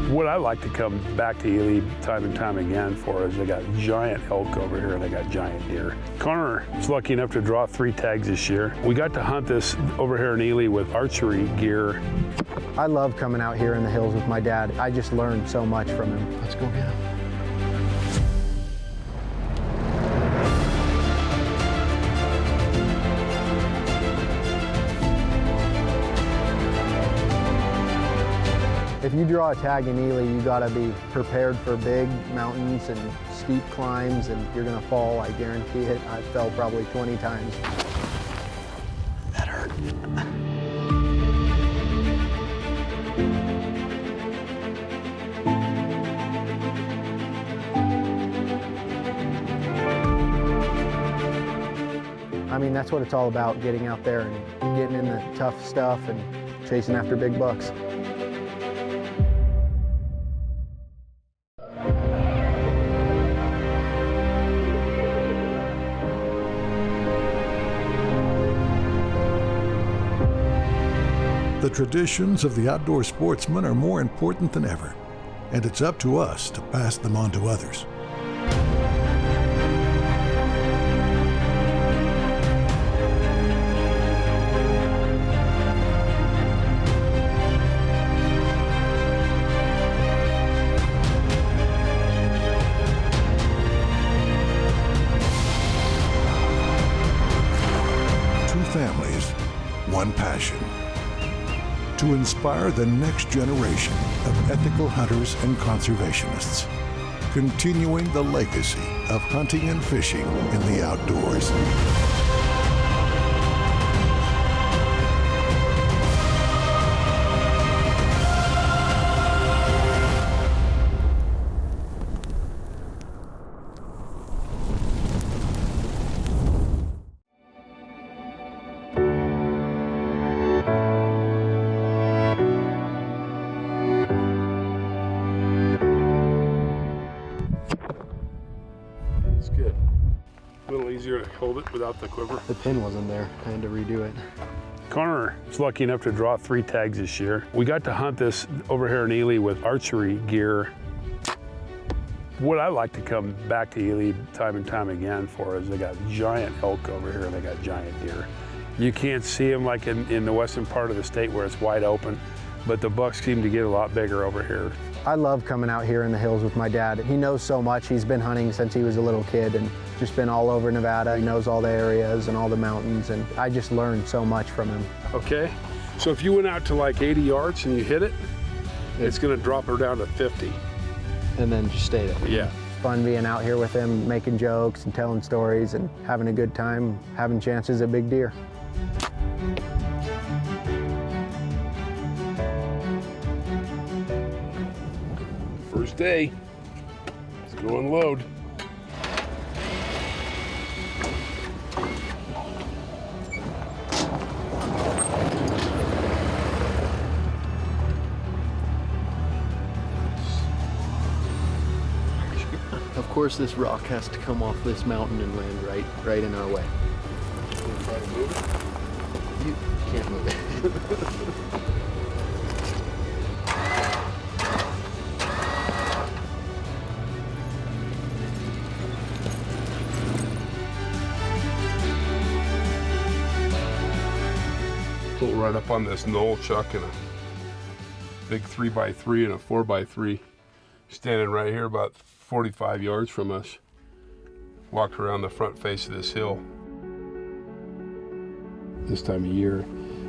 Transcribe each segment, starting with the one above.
What I like to come back to Ely time and time again for is they got giant elk over here and they got giant deer. Connor was lucky enough to draw 3 tags this year. We got to hunt this over here in Ely with archery gear. I love coming out here in the hills with my dad. I just learned so much from him. Let's go get him. If you draw a tag in Ely, you gotta be prepared for big mountains and steep climbs, and you're gonna fall, I guarantee it. I fell probably 20 times. That hurt. I mean, that's what it's all about, getting out there and getting in the tough stuff and chasing after big bucks. The traditions of the outdoor sportsman are more important than ever, and it's up to us to pass them on to others. Two families, one passion. To inspire the next generation of ethical hunters and conservationists, continuing the legacy of hunting and fishing in the outdoors. It's good. A little easier to hold it without the quiver. The pin wasn't there. I had to redo it. Connor was lucky enough to draw 3 tags this year. We got to hunt this over here in Ely with archery gear. What I like to come back to Ely time and time again for is they got giant elk over here and they got giant deer. You can't see them like in the western part of the state where it's wide open, but the bucks seem to get a lot bigger over here. I love coming out here in the hills with my dad. He knows so much. He's been hunting since he was a little kid and just been all over Nevada. He knows all the areas and all the mountains, and I just learned so much from him. Okay, so if you went out to like 80 yards and you hit it, it's gonna drop her down to 50. And then just stay there. Yeah. It's fun being out here with him, making jokes and telling stories and having a good time, having chances at big deer. First day, let's go unload. Of course, this rock has to come off this mountain and land right in our way. Try to move it. You can't move it. Pull right up on this knoll, Chuck, and a big 3x3 and a 4x3 standing right here about 45 yards from us. Walk around the front face of this hill. This time of year,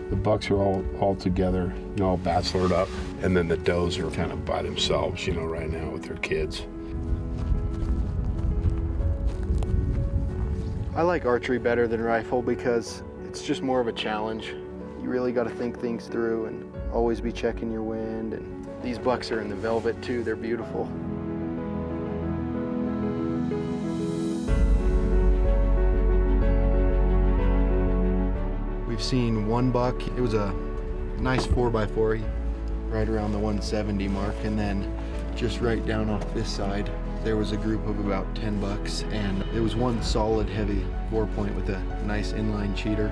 the bucks are all together, all bachelored up, and then the does are kind of by themselves, right now with their kids. I like archery better than rifle because it's just more of a challenge. You really got to think things through and always be checking your wind. And these bucks are in the velvet too. They're beautiful. We've seen one buck. It was a nice 4x4 right around the 170 mark, and then just right down off this side there was a group of about 10 bucks, and there was one solid heavy 4-point with a nice inline cheater.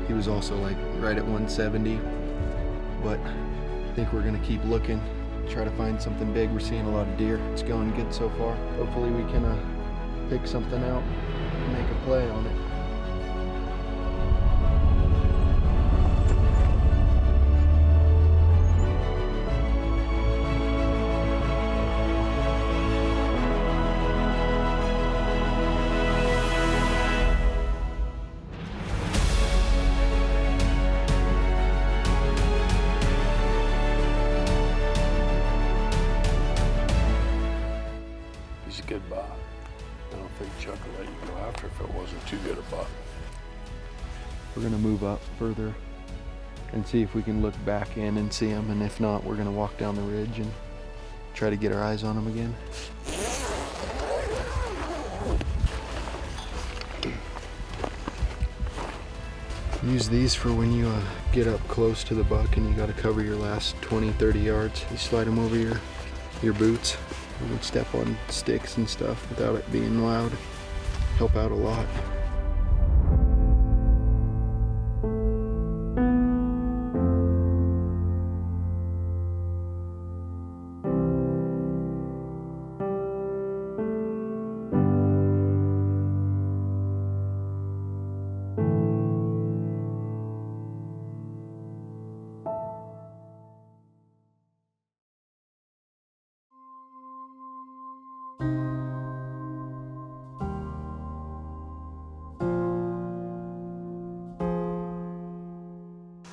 He was also like right at 170, but I think we're gonna keep looking. try to find something big. We're seeing a lot of deer. It's going good so far. Hopefully we can pick something out and make a play on it. He's a good buck. I don't think Chuck would let you go after if it wasn't too good a buck. We're gonna move up further and see if we can look back in and see him, and if not, we're gonna walk down the ridge and try to get our eyes on him again. Use these for when you get up close to the buck and you gotta cover your last 20, 30 yards. You slide them over your boots. You can step on sticks and stuff without it being loud. Help out a lot.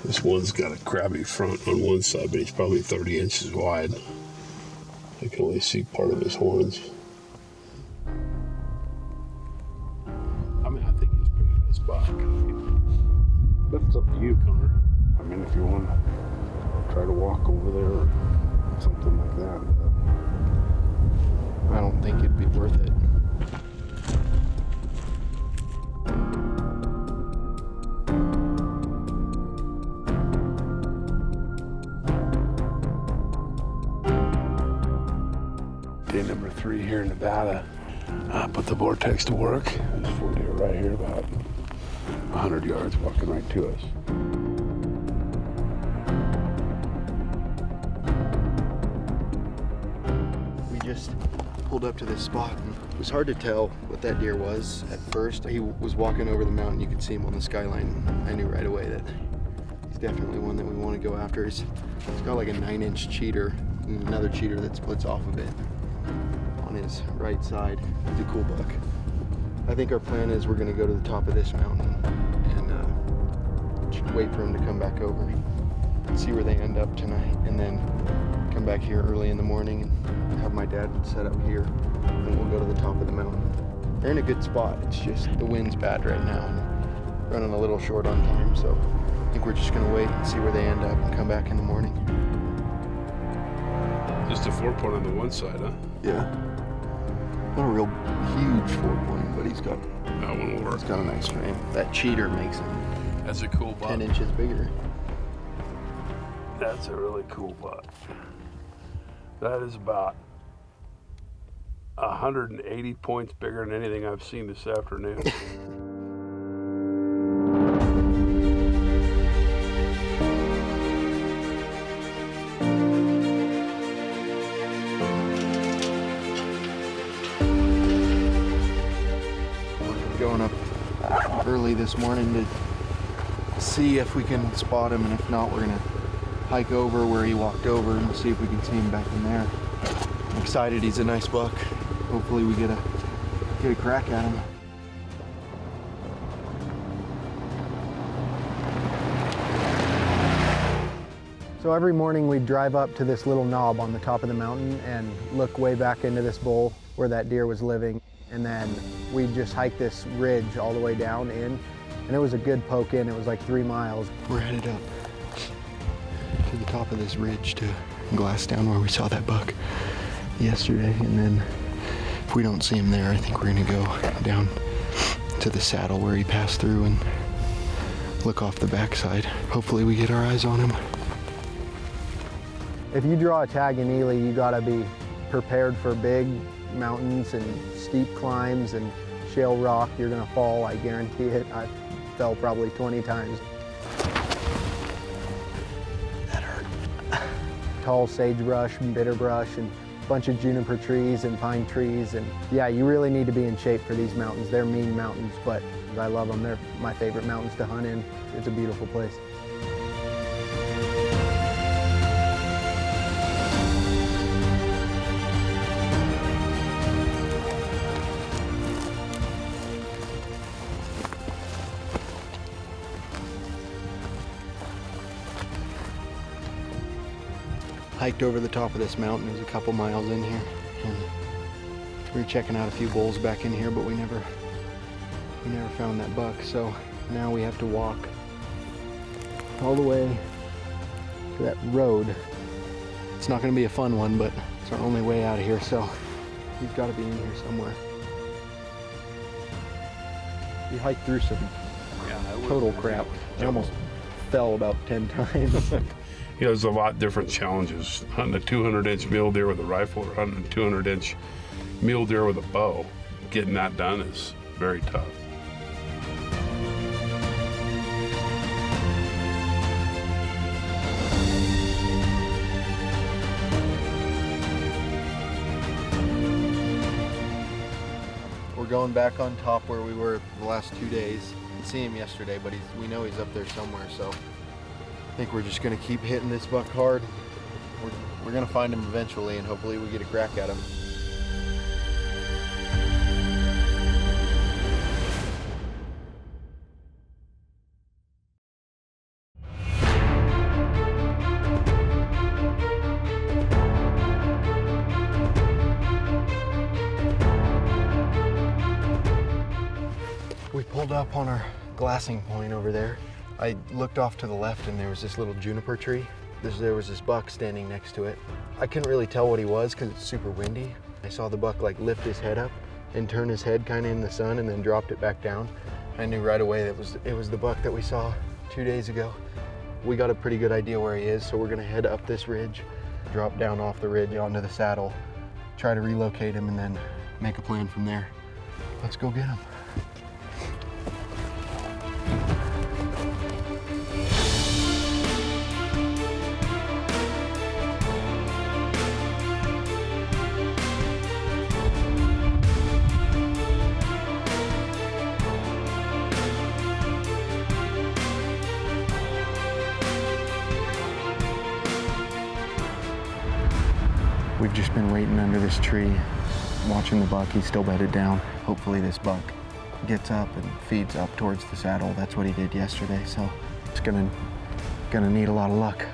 This one's got a crabby front on one side, but he's probably 30 inches wide. I can only see part of his horns. I mean, I think he's a pretty nice buck. But it's up to you, Connor. I mean, if you want to try to walk over there or something like that. I don't think it'd be worth it. Day number 3 here in Nevada. Put the vortex to work. There's 4 deer right here, about 100 yards, walking right to us. We just pulled up to this spot, and it was hard to tell what that deer was at first. He was walking over the mountain. You could see him on the skyline. I knew right away that he's definitely one that we want to go after. He's got like a 9-inch cheater and another cheater that splits off of it on his right side. He's a cool buck. I think our plan is we're going to go to the top of this mountain and wait for him to come back over and see where they end up tonight, and then come back here early in the morning and have my dad set up here, and we'll go to the top of the mountain. They're in a good spot. It's just the wind's bad right now and running a little short on time, so I think we're just going to wait and see where they end up and come back in the morning. Just a 4-point on the one side, huh? Yeah. Not a real huge 4-point, but he's got That one will work. a nice frame. That cheater makes him That's a cool buck. 10 inches bigger. That's a really cool buck. That is about 180 points bigger than anything I've seen this afternoon. Going up early this morning to see if we can spot him, and if not, we're gonna hike over where he walked over and see if we can see him back in there. I'm excited. He's a nice buck. Hopefully we get a crack at him. So every morning we drive up to this little knob on the top of the mountain and look way back into this bowl where that deer was living. And then we just hike this ridge all the way down in, and it was a good poke in. It was like 3 miles. We're headed up to the top of this ridge to glass down where we saw that buck yesterday, and then if we don't see him there, I think we're gonna go down to the saddle where he passed through and look off the backside. Hopefully we get our eyes on him. If you draw a tag in Ely, you gotta be prepared for big mountains and steep climbs and shale rock. You're gonna fall, I guarantee it. I fell probably 20 times. That hurt. tall sagebrush and bitterbrush and a bunch of juniper trees and pine trees. And yeah, you really need to be in shape for these mountains. They're mean mountains, but I love them. They're my favorite mountains to hunt in. It's a beautiful place. Hiked over the top of this mountain. It was a couple miles in here, and we were checking out a few bulls back in here, but we never found that buck. So now we have to walk all the way to that road. It's not going to be a fun one, but it's our only way out of here. So he's got to be in here somewhere. We hiked through some total crap. I almost fell about 10 times. You know, there's a lot different challenges. Hunting a 200-inch mule deer with a rifle or hunting a 200-inch mule deer with a bow. Getting that done is very tough. We're going back on top where we were the last 2 days. Didn't see him yesterday, but we know he's up there somewhere, so I think we're just gonna keep hitting this buck hard. We're gonna find him eventually, and hopefully we get a crack at him. We pulled up on our glassing point over there. I looked off to the left and there was this little juniper tree. There was this buck standing next to it. I couldn't really tell what he was because it's super windy. I saw the buck like lift his head up and turn his head kind of in the sun and then dropped it back down. I knew right away that it was the buck that we saw 2 days ago. We got a pretty good idea where he is, so we're gonna head up this ridge, drop down off the ridge onto the saddle, try to relocate him, and then make a plan from there. Let's go get him. We've just been waiting under this tree, watching the buck. He's still bedded down. Hopefully this buck gets up and feeds up towards the saddle. That's what he did yesterday, so it's gonna need a lot of luck.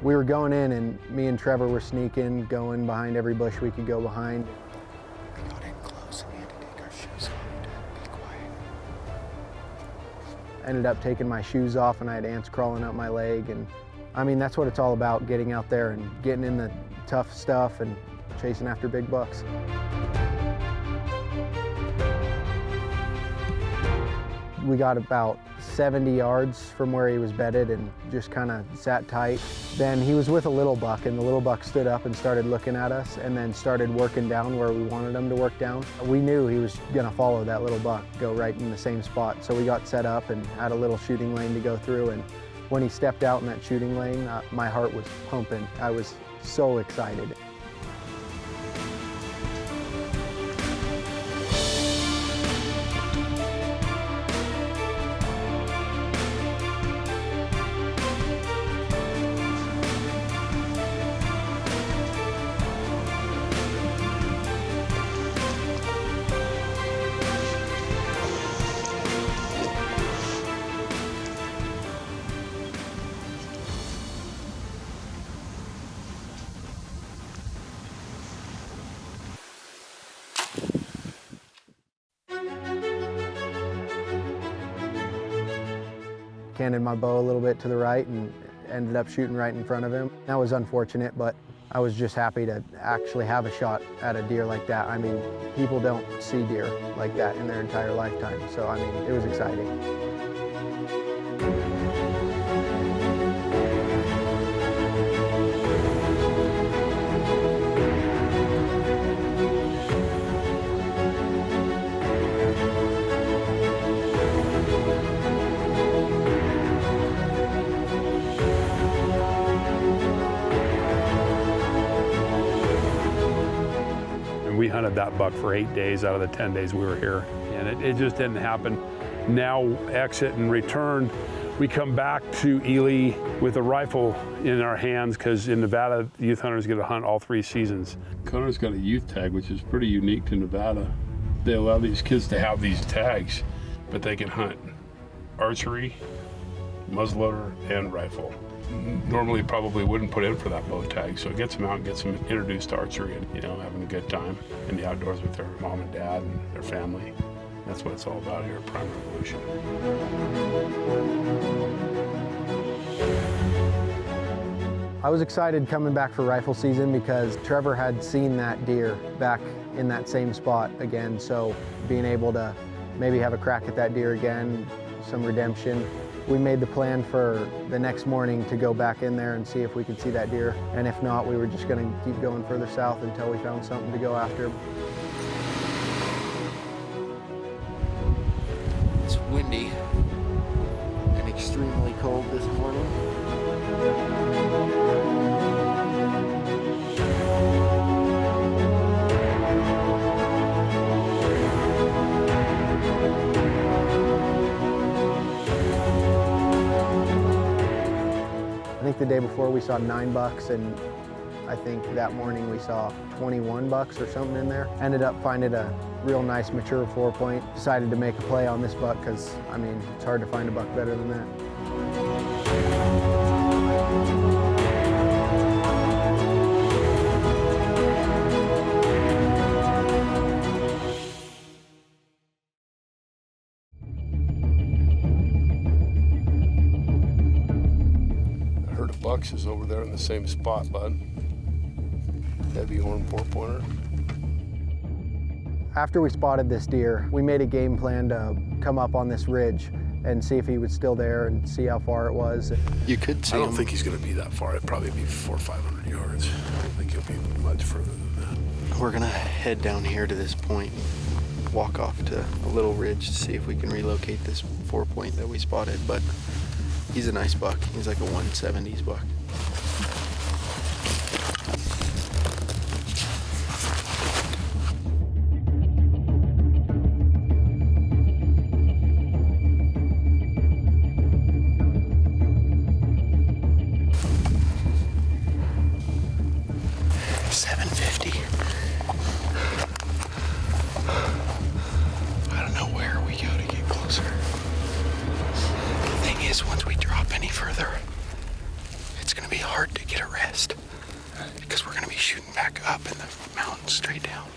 We were going in and me and Trevor were sneaking, going behind every bush we could go behind. We got in close and we had to take our shoes off to be quiet. Ended up taking my shoes off and I had ants crawling up my leg. And I mean, that's what it's all about, getting out there and getting in the tough stuff and chasing after big bucks. We got about 70 yards from where he was bedded and just kind of sat tight. Then he was with a little buck and the little buck stood up and started looking at us and then started working down where we wanted him to work down. We knew he was gonna follow that little buck, go right in the same spot. So we got set up and had a little shooting lane to go through, and when he stepped out in that shooting lane, my heart was pumping. I was so excited. Canted my bow a little bit to the right and ended up shooting right in front of him. That was unfortunate, but I was just happy to actually have a shot at a deer like that. I mean, people don't see deer like that in their entire lifetime. So, I mean, it was exciting. We hunted that buck for 8 days out of the 10 days we were here, and it just didn't happen. Now exit and return, we come back to Ely with a rifle in our hands, because in Nevada, youth hunters get to hunt all 3 seasons. Connor's got a youth tag, which is pretty unique to Nevada. They allow these kids to have these tags, but they can hunt archery, muzzleloader, and rifle. Normally probably wouldn't put in for that bow tag, so it gets them out and gets them introduced to archery and, you know, having a good time in the outdoors with their mom and dad and their family. That's what it's all about here at Prime Revolution. I was excited coming back for rifle season because Trevor had seen that deer back in that same spot again, so being able to maybe have a crack at that deer again, some redemption. We made the plan for the next morning to go back in there and see if we could see that deer. And if not, we were just going to keep going further south until we found something to go after. It's windy and extremely cold this morning. I think the day before we saw 9 bucks, and I think that morning we saw 21 bucks or something in there. Ended up finding a real nice mature 4-point. Decided to make a play on this buck because, I mean, it's hard to find a buck better than that. Bucks is over there in the same spot, bud. Heavy horn 4-pointer. After we spotted this deer, we made a game plan to come up on this ridge and see if he was still there and see how far it was. You could see I don't him. think he's going to be that far. It'd probably be 400 or 500 yards. I don't think he'll be much further than that. We're gonna head down here to this point, walk off to a little ridge to see if we can relocate this 4-point that we spotted, but he's a nice buck. He's like a 170s buck. Once we drop any further, it's going to be hard to get a rest because we're going to be shooting back up in the mountain straight down.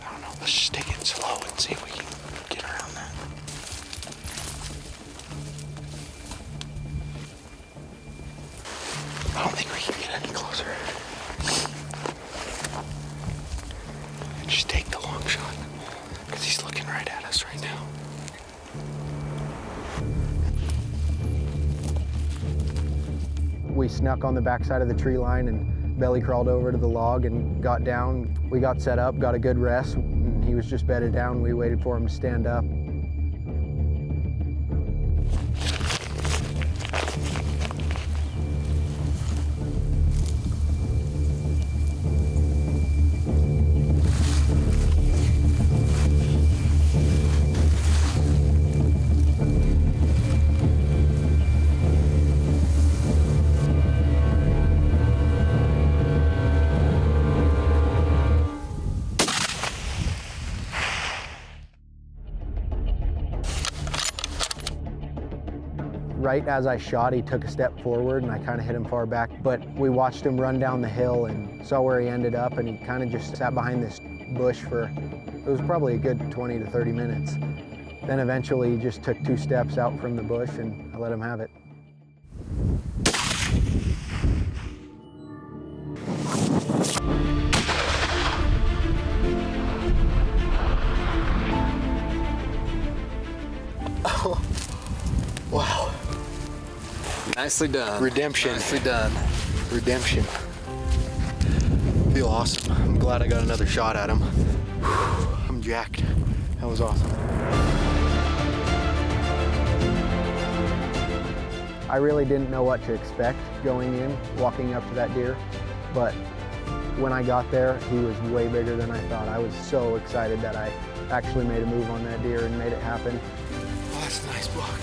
I don't know, let's just take it slow and see if we can get around that. I don't think we can get any closer. Just take the long shot because he's looking right at us right now. We snuck on the backside of the tree line and belly crawled over to the log and got down. We got set up, got a good rest, and he was just bedded down. We waited for him to stand up. Right as I shot, he took a step forward and I kind of hit him far back, but we watched him run down the hill and saw where he ended up, and he kind of just sat behind this bush for, it was probably a good 20 to 30 minutes. Then eventually he just took 2 steps out from the bush and I let him have it. Nicely done. Redemption. Nicely done. Redemption. Feel awesome. I'm glad I got another shot at him. Whew, I'm jacked. That was awesome. I really didn't know what to expect going in, walking up to that deer, but when I got there, he was way bigger than I thought. I was so excited that I actually made a move on that deer and made it happen. Oh, that's a nice buck.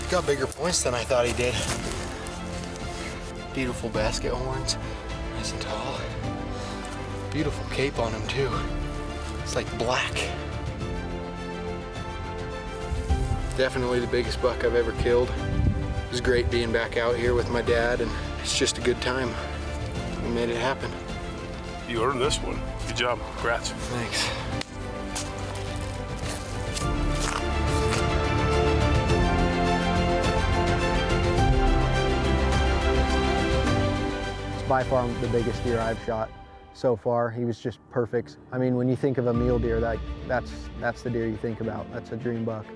He got bigger points than I thought he did. Beautiful basket horns, nice and tall. Beautiful cape on him too. It's like black. Definitely the biggest buck I've ever killed. It was great being back out here with my dad, and it's just a good time. We made it happen. You earned this one. Good job. Congrats. Thanks. It's by far the biggest deer I've shot so far. He was just perfect. I mean, when you think of a mule deer, that's the deer you think about. That's a dream buck.